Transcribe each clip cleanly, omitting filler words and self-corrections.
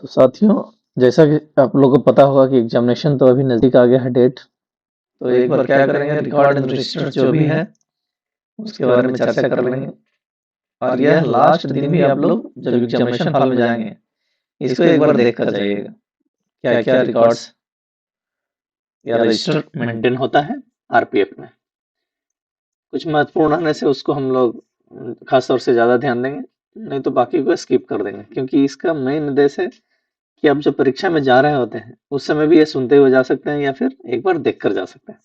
तो साथियों, जैसा कि आप लोगों को पता होगा कि एग्जामिनेशन तो अभी नज़दीक आ गया है डेट। तो एक बार क्या करेंगे, रिकॉर्ड एंड रजिस्टर जो भी है उसके बारे में चर्चा कर लेंगे। और यह लास्ट दिन भी आप लोग जब एग्जामिनेशन हॉल में जाएंगे इसको एक बार देख कर जाइएगा, क्या क्या रिकॉर्ड्स या रजिस्टर मेंटेन होता है आरपीएफ में। कुछ महत्वपूर्ण होने से उसको हम लोग खास तौर से ज़्यादा ध्यान देंगे, नहीं तो बाकी को स्किप कर देंगे, क्योंकि इसका मेन उद्देश्य है कि आप जब परीक्षा में जा रहे होते हैं उस समय भी ये सुनते हुए जा सकते हैं या फिर एक बार देख कर जा सकते हैं।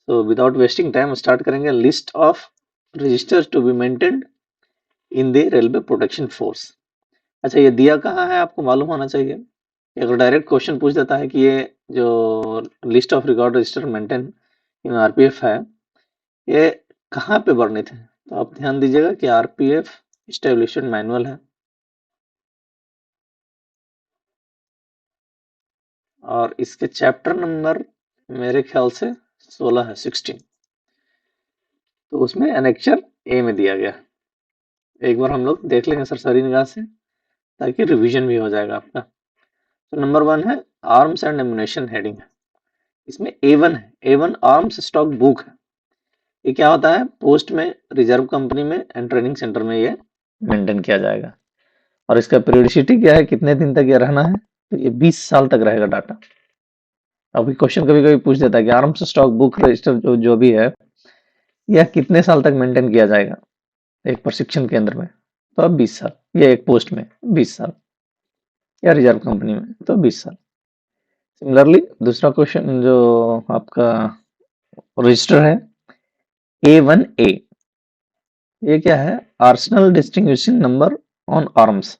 तो विदाउट वेस्टिंग टाइम स्टार्ट करेंगे। List of registers to be maintained in the railway protection force. अच्छा, ये दिया कहाँ है आपको मालूम होना चाहिए। अगर डायरेक्ट क्वेश्चन पूछ देता है कि ये जो list of record register maintain in RPF है ये कहाँ पे वर्णित है, तो आप ध्यान दीजिएगा कि आरपीएफ एस्टेब्लिशमेंट मैनुअल है और इसके चैप्टर नंबर मेरे ख्याल से 16 है, 16। तो उसमें एनेक्चर ए में दिया गया। एक बार हम लोग देख लेंगे सरसरी निगाह से ताकि रिवीजन भी हो जाएगा आपका। तो नंबर 1 है आर्म्स एंड एमुनेशन हेडिंग है, इसमें A1 है। A1 आर्म्स स्टॉक बुक है। ये क्या होता है, पोस्ट में, रिजर्व कंपनी में एंड ट्रेनिंग सेंटर में ये मेंटेन किया जाएगा। और इसका पीरियडिसिटी क्या है, कितने दिन तक ये रहना है, तो ये 20 साल तक रहेगा डाटा। अभी क्वेश्चन कभी कभी पूछ देता है कि आर्म्स स्टॉक बुक रजिस्टर जो भी है यह कितने साल तक मेंटेन किया जाएगा एक प्रशिक्षण केंद्र में, तो अब 20 साल, या एक पोस्ट में 20 साल, या रिजर्व कंपनी में तो 20 साल। सिमिलरली दूसरा क्वेश्चन जो आपका रजिस्टर है A1A, ये क्या है, Arsenal distinguishing number on arms.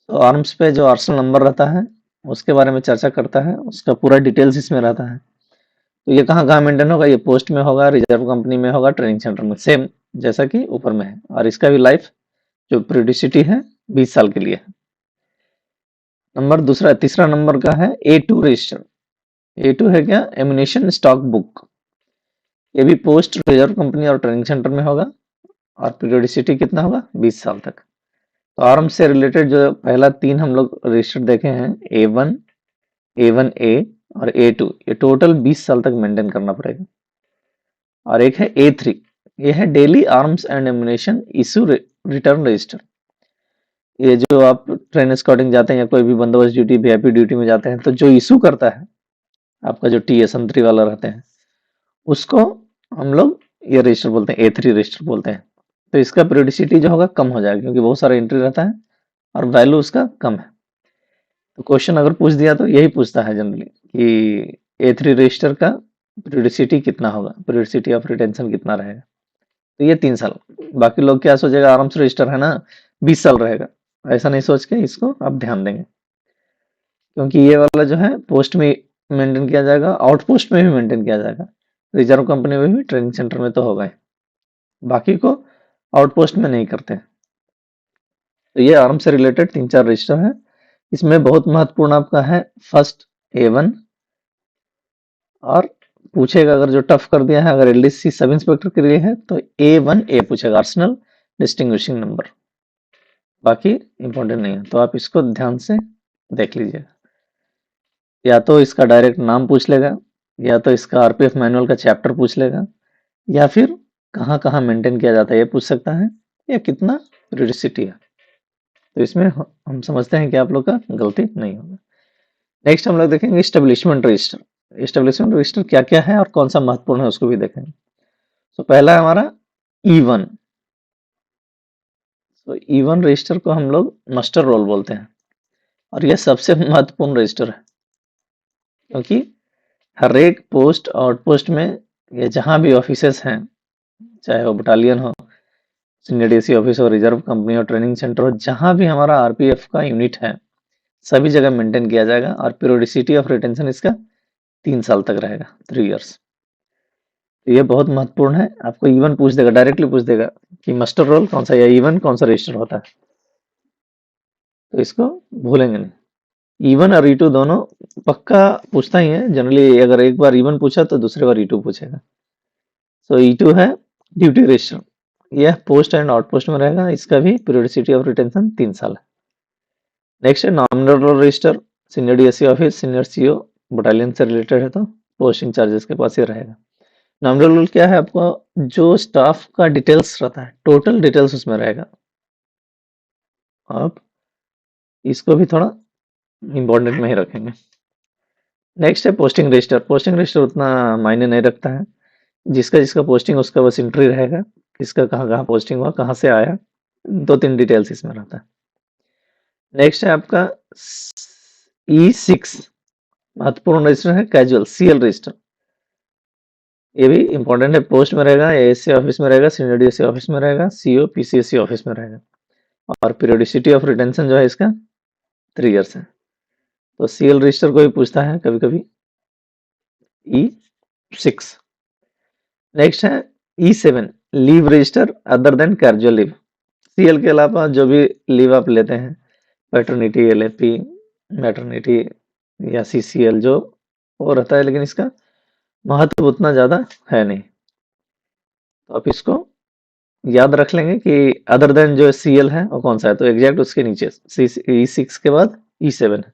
तो आर्म्स पे जो आर्सनल नंबर रहता है उसके बारे में चर्चा करता है, उसका पूरा डिटेल्स इसमें रहता है। तो ये कहाँ कहाँ मेंटेन होगा, ये पोस्ट में होगा, रिजर्व कंपनी में होगा, ट्रेनिंग सेंटर में, सेम जैसा कि ऊपर में है। और इसका भी लाइफ जो पीरियडिसिटी है 20 साल के लिए है। नंबर दूसरा, तीसरा नंबर का है A2 रजिस्टर। A2 है क्या, एमुनेशन स्टॉक बुक। ये भी पोस्ट, रिजर्व कंपनी और ट्रेनिंग सेंटर में होगा और पीरियडिसिटी कितना होगा, 20 साल तक। तो आर्म्स से रिलेटेड जो पहला 3 हम लोग रजिस्टर देखे हैं, A1, A1A और A2, ये टोटल 20 साल तक मेंटेन करना पड़ेगा। और एक है A3, ये है daily arms and ammunition issue return register. ये जो आप ट्रेन स्कॉटिंग जाते हैं या कोई भी बंदोबस्त ड्यूटी, वीआईपी ड्यूटी में जाते हैं, तो जो इशू करता है आपका जो टीए संतरी वाला रहते हैं उसको हम लोग ये रजिस्टर बोलते हैं, A3 रजिस्टर बोलते हैं। तो इसका पीरियडिसिटी जो होगा कम हो जाएगा क्योंकि बहुत सारा एंट्री रहता है और वैल्यू उसका कम है। तो क्वेश्चन अगर पूछ दिया तो यही पूछता है जनरली कि A3 रजिस्टर का पीरियडिसिटी कितना होगा, पीरियडिसिटी ऑफ रिटेंशन कितना रहेगा। तो ये 3 साल। बाकी लोग क्या सोचेगा, आराम से रजिस्टर है ना 20 साल रहेगा, ऐसा नहीं सोच के इसको आप ध्यान देंगे, क्योंकि ये वाला जो है पोस्ट में मेंटेन किया जाएगा, आउटपोस्ट में भी मेंटेन किया जाएगा, रिजर्व कंपनी में भी, ट्रेनिंग सेंटर में तो होगा ही, बाकी को आउटपोस्ट में नहीं करते। तो ये आर्म से रिलेटेड 3-4 रजिस्टर है। इसमें बहुत महत्वपूर्ण आपका है फर्स्ट A1, और पूछेगा अगर जो टफ कर दिया है, अगर एलडीसी सब इंस्पेक्टर के लिए है तो A1A पूछेगा, आर्सनल डिस्टिंग्विशिंग नंबर, बाकी इंपॉर्टेंट नहीं है। तो आप इसको ध्यान से देख लीजिए, या तो इसका डायरेक्ट नाम पूछ लेगा, या तो इसका आरपीएफ मैनुअल का चैप्टर पूछ लेगा, या फिर कहाँ कहाँ मेंटेन किया जाता है ये पूछ सकता है, या कितना पीरियडिसिटी है। तो इसमें हम समझते हैं कि आप लोग का गलती नहीं होगा। नेक्स्ट हम लोग देखेंगे स्टेब्लिशमेंट रजिस्टर। स्टेब्लिशमेंट रजिस्टर क्या क्या है और कौन सा महत्वपूर्ण है उसको भी देखेंगे। तो पहला है हमारा E1। तो E1 रजिस्टर को हम लोग मास्टर रोल बोलते हैं और यह सबसे महत्वपूर्ण रजिस्टर है, क्योंकि हर एक पोस्ट आउटपोस्ट में ये जहां भी ऑफिसेस हैं, चाहे वो बटालियन हो, सीनियर डीसी ऑफिस हो, रिजर्व कंपनी हो, ट्रेनिंग सेंटर हो, जहां भी हमारा आरपीएफ का यूनिट है सभी जगह मेंटेन किया जाएगा। और पीरियडिसिटी ऑफ रिटेंशन इसका 3 साल तक रहेगा, 3 इयर्स। तो ये बहुत महत्वपूर्ण है। आपको E1 पूछ देगा, डायरेक्टली पूछ देगा कि मास्टर रोल कौन सा या E1 कौन सा रजिस्टर होता है, तो इसको भूलेंगे नहीं। E1 और E2 दोनों पक्का पूछता ही है जनरली, अगर एक बार E1 पूछा तो दूसरी बार E2 पूछेगा। तो E2 है ड्यूटी रजिस्टर, यह पोस्ट एंड आउटपोस्ट में रहेगा, इसका भी पीरियडिसिटी ऑफ रिटेंशन 3 साल है। नेक्स्ट है nominal roll register, senior DSC office, senior CO, battalion से रिलेटेड है तो पोस्टिंग चार्जेस के पास ही रहेगा। नॉमिनल रोल क्या है, आपको जो स्टाफ का डिटेल्स रहता है, टोटल डिटेल्स उसमें रहेगा। आप इसको भी थोड़ा इंपॉर्टेंट में ही रखेंगे। नेक्स्ट है पोस्टिंग रजिस्टर। पोस्टिंग रजिस्टर उतना मायने नहीं रखता है, जिसका जिसका पोस्टिंग उसका बस एंट्री रहेगा, किसका कहाँ कहाँ पोस्टिंग हुआ, कहाँ से आया, 2-3 डिटेल्स इसमें रहता है। नेक्स्ट है आपका E6, महत्वपूर्ण रजिस्टर है कैजुअल सीएल रजिस्टर। ये भी इंपॉर्टेंट है, पोस्ट में रहेगा, एएससी ऑफिस में रहेगा, सीनियर डीएससी ऑफिस में रहेगा, सीओ पीसीएससी ऑफिस में रहेगा। और पीरियोडिसिटी ऑफ रिटेंशन जो है इसका 3 इयर्स है। तो सीएल रजिस्टर को भी पूछता है कभी कभी। E6। नेक्स्ट है E7, leave register other than casual leave. CL के अलावा जो भी लीव आप लेते हैं, पैटर्निटी, एलएपी, मैटरनिटी या सीसीएल, जो वो रहता है, लेकिन इसका महत्व उतना ज्यादा है नहीं, तो आप इसको याद रख लेंगे कि अदर देन जो सीएल है वो कौन सा है, तो एग्जैक्ट उसके नीचे E6 के बाद E7 है।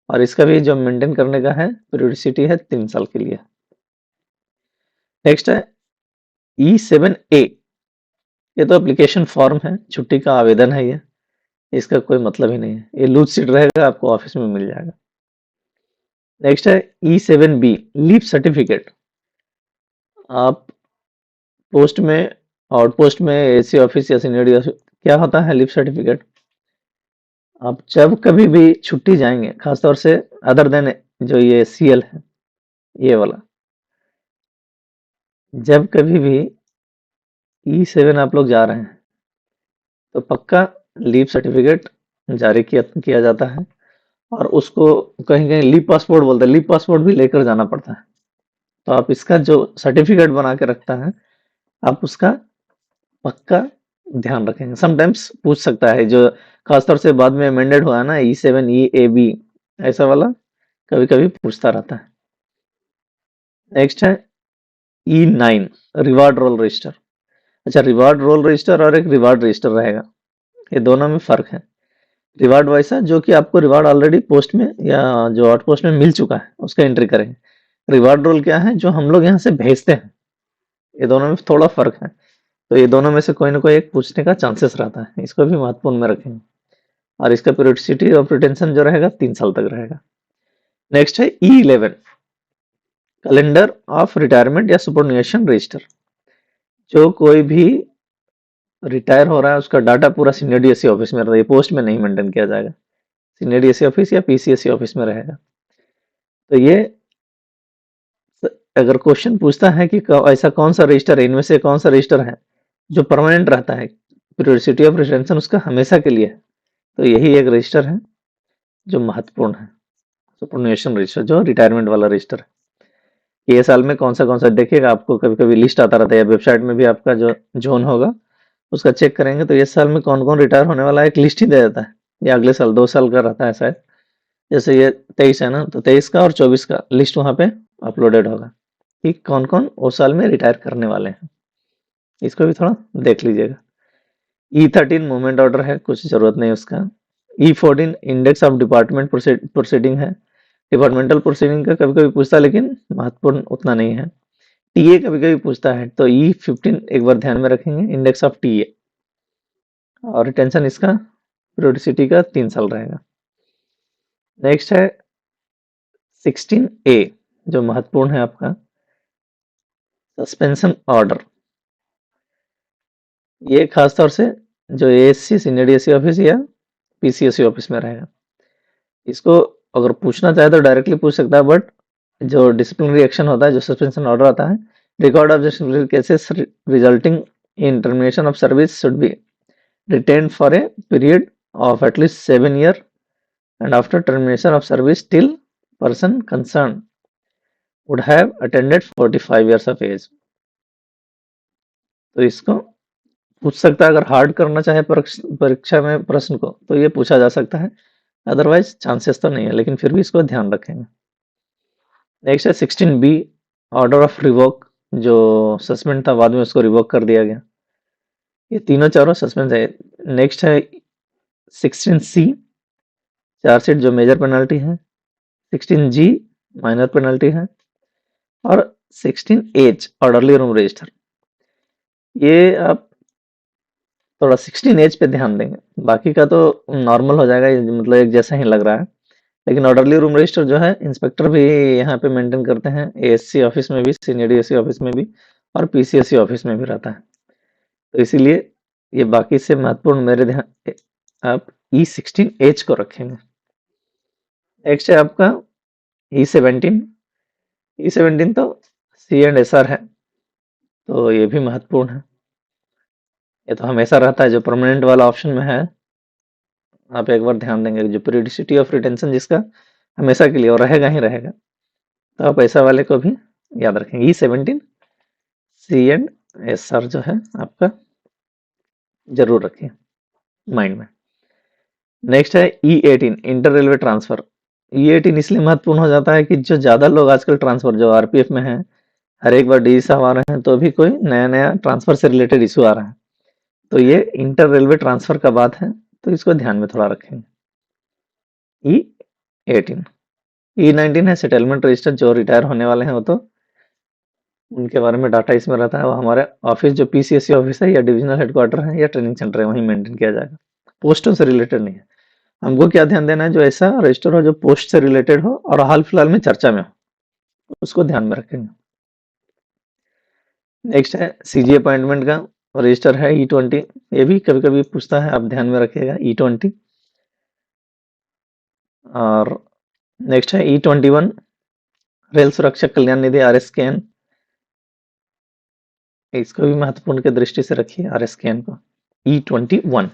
और इसका भी जो मेंटेन करने का है पीरियोडिसिटी है 3 साल के लिए। नेक्स्ट है E7A, ये तो एप्लीकेशन फॉर्म है, छुट्टी का आवेदन है ये, इसका कोई मतलब ही नहीं है, ये लूज सीट रहेगा, आपको ऑफिस में मिल जाएगा। नेक्स्ट है E7B, लीव सर्टिफिकेट। आप पोस्ट में, आउटपोस्ट में, एसी ऑफिस या सीनियर ऑफिस, क्या होता है लीव सर्टिफिकेट, आप जब कभी भी छुट्टी जाएंगे, खासतौर से अदर देन जो ये सीएल है ये वाला, जब कभी भी E7 आप लोग जा रहे हैं तो पक्का लीव सर्टिफिकेट जारी किया जाता है, और उसको कहीं कहीं लीव पासपोर्ट बोलते हैं, लीव पासपोर्ट भी लेकर जाना पड़ता है। तो आप इसका जो सर्टिफिकेट बना के रखता है, आप उसका पक्का ध्यान रखेंगे। समटाइम्स पूछ सकता है, जो खासतौर से बाद में अमेंडेड हुआ है ना E7 EAB, ऐसा वाला कभी कभी पूछता रहता है। नेक्स्ट है E9, रिवार्ड रोल रजिस्टर। अच्छा, रिवार्ड रोल रजिस्टर और एक रिवार्ड रजिस्टर रहेगा, ये दोनों में फर्क है। रिवार्ड वैसा जो कि आपको रिवार्ड ऑलरेडी पोस्ट में या जो आउटपोस्ट में मिल चुका है उसका एंट्री करेंगे। रिवार्ड रोल क्या है, जो हम लोग यहाँ से भेजते हैं। ये दोनों में थोड़ा फर्क है, तो ये दोनों में से कोई ना कोई एक पूछने का चांसेस रहता है, इसको भी महत्वपूर्ण में रखेंगे। और इसका पीरियोडिसिटी ऑफ रिटेंशन जो रहेगा 3 साल तक रहेगा। नेक्स्ट है E11, कैलेंडर ऑफ रिटायरमेंट या सुपरन्यूएशन रजिस्टर। जो कोई भी रिटायर हो रहा है उसका डाटा पूरा सीनियर डीएससी ऑफिस में रहता है, ये पोस्ट में नहीं मेंटेन किया जाएगा, सीनियर डीएससी ऑफिस या पीसीएससी ऑफिस में रहेगा। तो ये अगर क्वेश्चन पूछता है कि ऐसा कौन सा रजिस्टर है, इनमें से कौन सा रजिस्टर है जो परमानेंट रहता है, पीरियोडिसिटी ऑफ रिटेंशन उसका हमेशा के लिए है, तो यही एक रजिस्टर है जो महत्वपूर्ण है, सुपरन्यूएशन रजिस्टर, जो रिटायरमेंट वाला रजिस्टर है। ये साल में कौन सा देखिएगा, आपको कभी कभी लिस्ट आता रहता है, वेबसाइट में भी आपका जो जोन होगा उसका चेक करेंगे तो इस साल में कौन कौन रिटायर होने वाला है, एक लिस्ट ही दे देता है, या अगले साल 2 साल का रहता है शायद। जैसे ये 23 है ना, तो 23 का और 24 का लिस्ट वहां पे अपलोडेड होगा कि कौन कौन उस साल में रिटायर करने वाले हैं, इसको भी थोड़ा देख लीजिएगा। E13 मूवमेंट ऑर्डर है, कुछ जरूरत नहीं उसका। E14 index of department proceeding है, डिपार्टमेंटल प्रोसीडिंग का कभी कभी पूछता है लेकिन महत्वपूर्ण उतना नहीं है। टीए कभी कभी पूछता है, तो E15 एक बार ध्यान में रखेंगे, इंडेक्स ऑफ टीए, और रिटेंशन इसका पीरियोडिसिटी का 3 साल रहेगा। नेक्स्ट है 16A, जो महत्वपूर्ण है आपका सस्पेंशन ऑर्डर। ये खासतौर से जो एएससी सीनियर डीएससी ऑफिस या पीसीएससी ऑफिस में रहेगा। इसको अगर पूछना चाहे तो डायरेक्टली पूछ सकता है, बट जो डिसिप्लिनरी एक्शन होता है, जो सस्पेंशन ऑर्डर आता है, record of disciplinary cases resulting in termination of service should be retained for a period of at least 7 years and after termination of service till person concerned would have attended 45 years of age। तो इसको पूछ सकता है, अगर hard करना चाहे परीक्षा में प्रश्न को तो ये पूछा जा सकता है, अदरवाइज चांसेस तो नहीं है, लेकिन फिर भी इसको ध्यान रखेंगे। नेक्स्ट है 16B, ऑर्डर ऑफ रिवोक, जो सस्पेंड था बाद में उसको रिवोक कर दिया गया। ये तीनों चारों सस्पेंड है। नेक्स्ट है 16C, चार्जशीट जो मेजर पेनल्टी है, 16G माइनर पेनल्टी है, और 16H ऑर्डरली रूम रजिस्टर। ये आप थोड़ा 16H पे ध्यान देंगे, बाकी का तो नॉर्मल हो जाएगा, मतलब एक जैसा ही लग रहा है। लेकिन ऑर्डरली रूम रजिस्टर जो है इंस्पेक्टर भी यहाँ पे मेंटेन करते हैं, एएससी ऑफिस में भी, सीनियर डीएससी ऑफिस में भी, और पीसीएससी ऑफिस में भी रहता है। तो इसीलिए ये बाकी से महत्वपूर्ण मेरे ध्यान आप E16H को रखेंगे। नेक्स्ट है आपका E17। E17 तो C&SR है, तो ये भी महत्वपूर्ण है। ये तो हमेशा रहता है, जो परमानेंट वाला ऑप्शन में है आप एक बार ध्यान देंगे, जो पीरियडिसिटी ऑफ रिटेंशन जिसका हमेशा के लिए और रहेगा ही रहेगा, तो आप ऐसा वाले को भी याद रखेंगे। E17 C&SR जो है आपका जरूर रखिए माइंड में। नेक्स्ट है E18 inter railway transfer. E18 इसलिए महत्वपूर्ण हो जाता है कि जो ज्यादा लोग आजकल ट्रांसफर जो आरपीएफ में है, हर एक बार डी साहब आ रहे हैं तो भी कोई नया नया ट्रांसफर से रिलेटेड इशू आ रहा है, तो ये इंटर रेलवे ट्रांसफर का बात है, तो इसको ध्यान में थोड़ा रखेंगे। E18 E19 है सेटलमेंट रजिस्टर, जो रिटायर होने वाले हैं वो तो उनके बारे में डाटा इसमें रहता है, वो हमारे ऑफिस जो पीसीएससी ऑफिस है या डिविजनल हेडक्वार्टर है या ट्रेनिंग सेंटर है वहीं मेंटेन किया जाएगा, पोस्टों से रिलेटेड नहीं है। हमको क्या ध्यान देना है, जो ऐसा रजिस्टर हो जो पोस्ट से रिलेटेड हो और हाल फिलहाल में चर्चा में हो, उसको ध्यान में रखेंगे। नेक्स्ट है सीजी अपॉइंटमेंट का रजिस्टर है E20, ये भी कभी कभी पूछता है, आप ध्यान में रखिएगा E20। और नेक्स्ट है E21 रेल सुरक्षा कल्याण निधि RSKN, इसको भी महत्वपूर्ण के दृष्टि से रखिए RSKN को। E21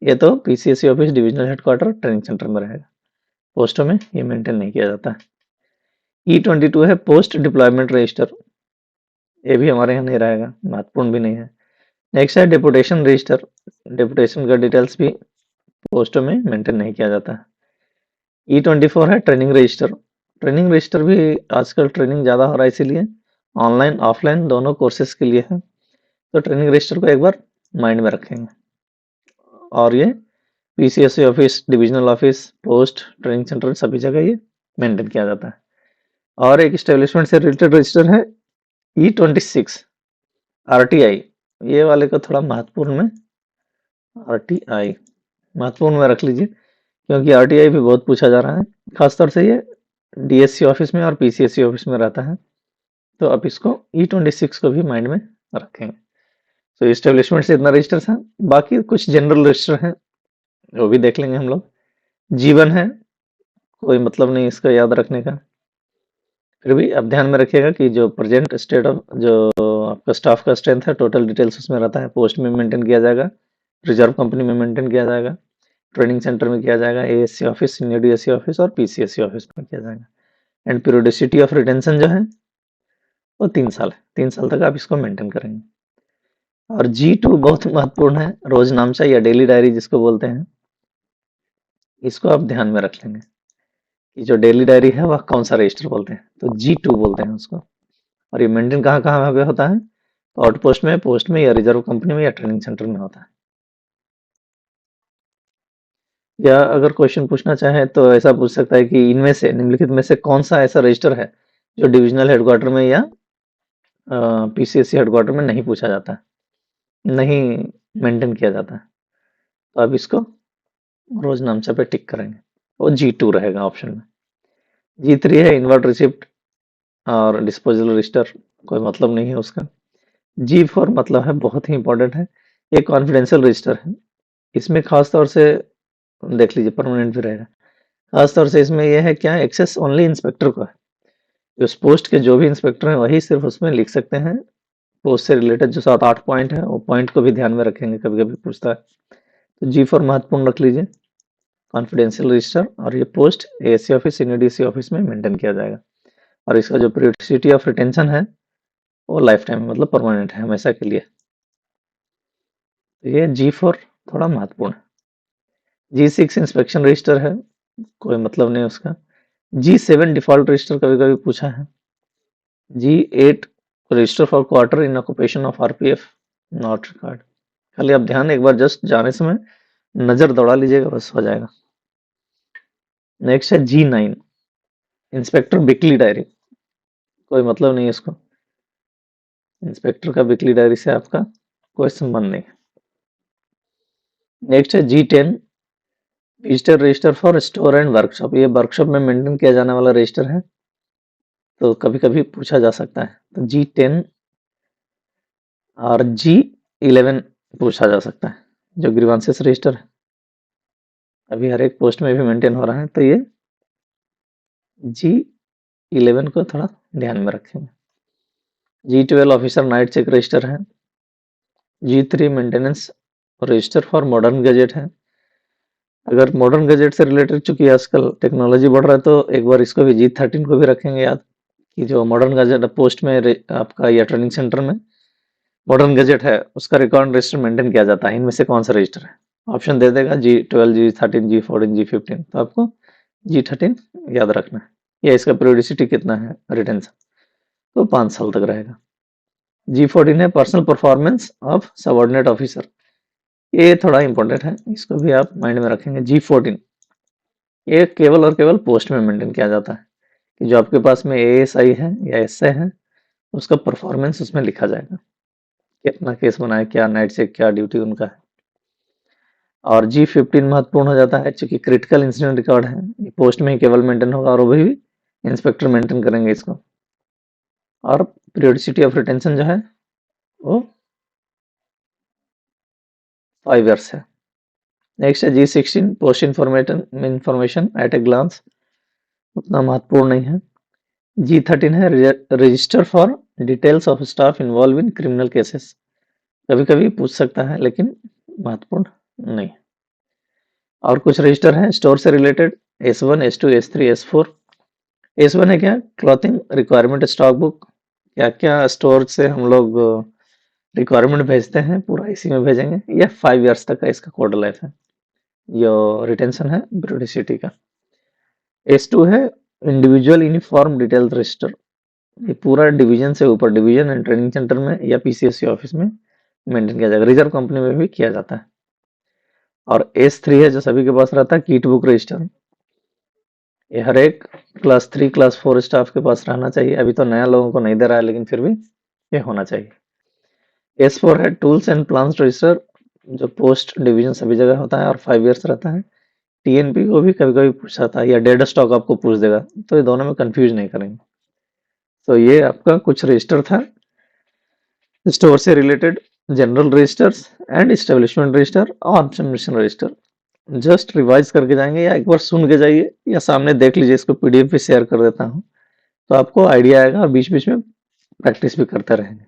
ये तो PCSC office divisional headquarter training centre में रहेगा, पोस्टों में ये मेंटेन नहीं किया जाता है। E22 है पोस्ट डिप्लॉयमेंट रजिस्टर, ये भी हमारे यहाँ नहीं रहेगा, महत्वपूर्ण भी नहीं है। नेक्स्ट है डेपुटेशन रजिस्टर, डेपुटेशन का डिटेल्स भी पोस्टों में मेंटेन नहीं किया जाता है। E24 है ट्रेनिंग रजिस्टर, ट्रेनिंग रजिस्टर भी आजकल ट्रेनिंग ज़्यादा हो रहा है, इसीलिए ऑनलाइन ऑफलाइन दोनों कोर्सेज के लिए है, तो ट्रेनिंग रजिस्टर को एक बार माइंड में रखेंगे। और ये PCSC office, divisional office, post, training centre सभी जगह ये मेंटेन किया जाता है। और एक स्टेब्लिशमेंट से रिलेटेड रजिस्टर है E26 RTI, ये वाले को थोड़ा महत्वपूर्ण में RTI महत्वपूर्ण में रख लीजिए, क्योंकि RTI भी बहुत पूछा जा रहा है, खासतौर से ये डीएससी ऑफिस में और पीसीएससी ऑफिस में रहता है, तो आप इसको E26 को भी माइंड में रखेंगे। तो इस्टेब्लिशमेंट से इतना रजिस्टर है, बाकी कुछ जनरल रजिस्टर हैं वो भी देख लेंगे हम लोग। जीवन है, कोई मतलब नहीं इसका याद रखने का, फिर भी आप ध्यान में रखिएगा कि जो प्रेजेंट स्टेट ऑफ जो आपका स्टाफ का स्ट्रेंथ है, टोटल डिटेल्स उसमें रहता है, पोस्ट में मेंटेन किया जाएगा, रिजर्व कंपनी में मेंटेन किया जाएगा, ट्रेनिंग सेंटर में किया जाएगा, ASC office, senior DSC office और पीसीएससी ऑफिस में किया जाएगा। एंड पीरियोडिसिटी ऑफ रिटेंशन जो है वो 3 साल है, 3 साल तक आप इसको मेंटेन करेंगे। और G2 बहुत महत्वपूर्ण है, रोज नामचा या डेली डायरी जिसको बोलते हैं, इसको आप ध्यान में रख लेंगे कि जो डेली डायरी है वह कौन सा रजिस्टर बोलते हैं, तो G2 बोलते हैं उसको। और ये मेंटेन कहाँ कहाँ पे होता है, तो आउटपोस्ट में, पोस्ट में या रिजर्व कंपनी में या ट्रेनिंग सेंटर में होता है। या अगर क्वेश्चन पूछना चाहे तो ऐसा पूछ सकता है कि इनमें से, निम्नलिखित में से कौन सा ऐसा रजिस्टर है जो डिविजनल हेडक्वार्टर में या पीसीएससी हेडक्वार्टर में नहीं पूछा जाता है, नहीं मेंटेन किया जाता है, तो आप इसको रोज नामचा पे टिक करेंगे, वो G2 रहेगा ऑप्शन में। G3 है इनवर्ट रिसिप्ट और डिस्पोजल रजिस्टर, कोई मतलब नहीं है उसका। G4 मतलब है, बहुत ही इंपॉर्टेंट है, ये कॉन्फिडेंशियल रजिस्टर है, इसमें खास तौर से देख लीजिए, परमानेंट भी रहेगा। खास तौर से इसमें यह है क्या, एक्सेस ओनली इंस्पेक्टर को है, उस पोस्ट के जो भी इंस्पेक्टर हैं वही सिर्फ उसमें लिख सकते हैं, पोस्ट से रिलेटेड जो 7-8 पॉइंट है वो पॉइंट को भी ध्यान में रखेंगे, कभी कभी पूछता है, तो G4 महत्वपूर्ण रख लीजिए, कॉन्फिडेंशियल रजिस्टर, और ये post ASC office, senior DSC office में मेंटेन किया जाएगा। और इसका जो पीरियोडिसिटी ऑफ रिटेंशन है वो लाइफ टाइम मतलब परमानेंट है, हमेशा के लिए, तो ये G4 थोड़ा महत्वपूर्ण है। G6 इंस्पेक्शन रजिस्टर है, कोई मतलब नहीं उसका। G7 डिफॉल्ट रजिस्टर कभी कभी पूछा है। G8 register for quarter in occupation of RPF, not record, खाली आप ध्यान एक बार जस्ट जाने समय नजर दौड़ा लीजिएगा, बस हो जाएगा। नेक्स्ट है G9, इंस्पेक्टर बिकली डायरी, कोई मतलब नहीं है इसको, इंस्पेक्टर का बिकली डायरी से आपका कोई संबंध नहीं। नेक्स्ट है G10, visitor register for store and workshop, ये वर्कशॉप में मेंटेन किया जाने वाला रजिस्टर है, तो कभी कभी पूछा जा सकता है। तो G10 और G11 पूछा जा सकता है, जो ग्रीवांसेस रजिस्टर है, अभी हर एक पोस्ट में भी मेंटेन हो रहा है, तो ये G11 को थोड़ा ध्यान में रखेंगे। G12 officer night check register है। G3 maintenance register for modern gadget है। अगर मॉडर्न गैजेट से रिलेटेड, चूंकि आजकल टेक्नोलॉजी बढ़ रहा है, तो एक बार इसको भी G13 को भी रखेंगे याद, कि जो मॉडर्न गैजेट पोस्ट में आपका या ट्रेनिंग सेंटर में मॉडर्न गैजेट है, उसका रिकॉर्ड रजिस्टर मेंटेन किया जाता है, इनमें से कौन सा रजिस्टर है। ऑप्शन दे देगा G12, G13, G14, G15, तो आपको G13 याद रखना है। या इसका पीरियोडिसिटी कितना है रिटेंशन, तो 5 साल तक रहेगा। G14 है personal performance of subordinate officer, ये थोड़ा इंपॉर्टेंट है, इसको भी आप माइंड में रखेंगे। G14 ये केवल और केवल पोस्ट में मेंटेन किया जाता है, कि जो आपके पास में ASI है या SI है, उसका परफॉर्मेंस उसमें लिखा जाएगा, कितना केस बनाए, क्या नाइट से क्या ड्यूटी उनका है। और G15 महत्वपूर्ण हो जाता है, क्योंकि क्रिटिकल इंसिडेंट रिकॉर्ड है, ये पोस्ट में ही केवल मेंटेन होगा, और वो भी इंस्पेक्टर मेंटेन करेंगे इसको। और पीरियोडिसिटी ऑफ रिटेंशन जो है वो 5 इयर्स है। नेक्स्ट है G16 post information at a glance, उतना महत्वपूर्ण नहीं है। G13 है register for details of staff involve in criminal cases, कभी कभी पूछ सकता है लेकिन महत्वपूर्ण नहीं। और कुछ रजिस्टर हैं स्टोर से related, S1, S2, S3, S4। S1 है क्या, क्लॉथिंग रिक्वायरमेंट स्टॉक बुक, क्या क्या स्टोर से हम लोग रिक्वायरमेंट भेजते हैं, पूरा इसी में भेजेंगे। यह 5 इयर्स तक का इसका कोड लाइफ है, जो रिटेंशन है ब्यूटिसिटी का। S2 है इंडिविजुअल यूनिफॉर्म डिटेल रजिस्टर, ये पूरा डिवीजन से ऊपर, डिवीजन एंड ट्रेनिंग सेंटर में या PCSC ऑफिस में मेंटेन किया जाएगा, रिजर्व कंपनी में भी किया जाता है। और S3 है जो सभी के पास रहता है, किट बुक रजिस्टर, ये हर एक क्लास 3 क्लास 4 स्टाफ के पास रहना चाहिए, अभी तो नया लोगों को नहीं दे रहा है, लेकिन फिर भी ये होना चाहिए। S4 है टूल्स एंड प्लान्स रजिस्टर, जो पोस्ट डिवीजन सभी जगह होता है और 5 इयर्स रहता है। TNP को भी कभी कभी पूछा था, या डेटा स्टॉक आपको पूछ देगा, तो ये दोनों में कंफ्यूज नहीं करेंगे। तो ये आपका कुछ रजिस्टर था स्टोर से related, general registers and establishment register और सबमिशन रजिस्टर। जस्ट रिवाइज करके जाएंगे, या एक बार सुन के जाइए, या सामने देख लीजिए, इसको PDF भी शेयर कर देता हूँ, तो आपको आइडिया आएगा, और बीच बीच में प्रैक्टिस भी करते रहेंगे।